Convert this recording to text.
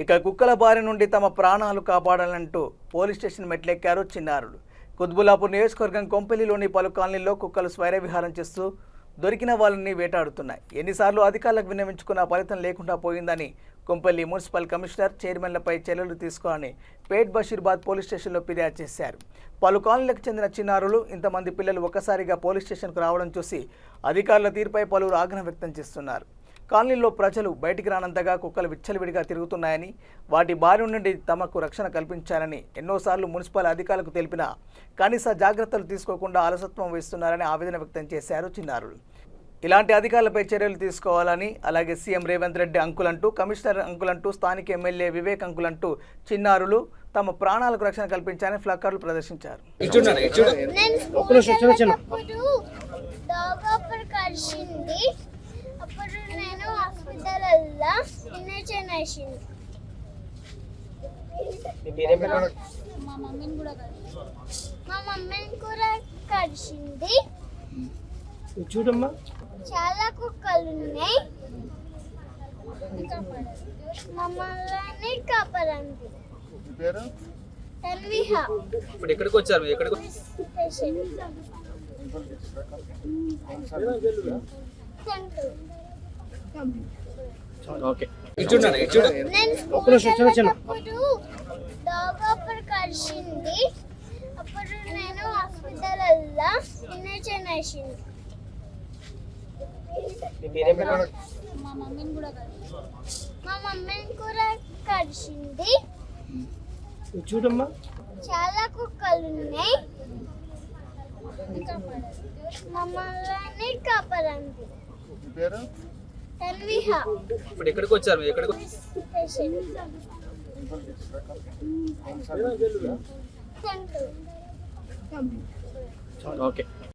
ఇక కుక్కల బారి నుండి తమ ప్రాణాలు కాపాడాలంటూ పోలీస్ స్టేషన్ మెట్లెక్కారు చిన్నారులు. కుత్బుల్లాపూర్ నియోజకవర్గం కొంపెల్లిలోని పలు కాలనీల్లో కుక్కలు స్వైర విహారం చేస్తూ దొరికిన వాళ్ళని వేటాడుతున్నాయి. ఎన్నిసార్లు అధికారులకు విన్నవించుకున్న ఫలితం లేకుండా పోయిందని కొంపెల్లి మున్సిపల్ కమిషనర్ చైర్మన్లపై చర్యలు తీసుకోవాలని పేట్ బషీర్బాద్ పోలీస్ స్టేషన్లో ఫిర్యాదు చేశారు. పలు కాలనీలకు చెందిన చిన్నారులు ఇంతమంది పిల్లలు ఒక్కసారిగా పోలీస్ స్టేషన్కు రావడం చూసి అధికారుల తీరుపై పలువురు ఆగ్రహం వ్యక్తం చేస్తున్నారు. కాలనీలో ప్రజలు బయటికి రానంతగా కుక్కలు విచ్చలవిడిగా తిరుగుతున్నాయని, వాటి బారి నుండి తమకు రక్షణ కల్పించాలని ఎన్నోసార్లు మున్సిపల్ అధికారులకు తెలిపినా కనీస జాగ్రత్తలు తీసుకోకుండా అలసత్వం వహిస్తున్నారని ఆవేదన వ్యక్తం చేశారు చిన్నారులు. ఇలాంటి అధికారులపై చర్యలు తీసుకోవాలని, అలాగే సీఎం రేవంత్ రెడ్డి అంకులంటూ, కమిషనర్ అంకులంటూ, స్థానిక ఎమ్మెల్యే వివేక్ అంకులంటూ చిన్నారులు తమ ప్రాణాలకు రక్షణ కల్పించాలని ఫ్లక్కర్లు ప్రదర్శించారు. అప్పుడు నేను హాస్పిటల్లో ఇంజెక్షన్ వేసింది. మా మమ్మీని కూడా కరిచింది. చూడమ్మా, చాలా కుక్కలు ఉన్నాయి. మమ్మల్ని కాపాడండి. తన్విహ. ఇప్పుడు ఎక్కడికి వచ్చారు? కరిచింది. అప్పుడు నేను హాస్పిటల్లో ఇంజెక్షన్ వేసింది. మా మమ్మీని కూడా కరిచింది. చూడమ్మా, చాలా కుక్కలు ఉన్నాయి. మమ్మల్ని కాపాడండి. తన్విహ. ఇప్పుడు ఎక్కడికి వచ్చారు? సెంటర్. ఓకే.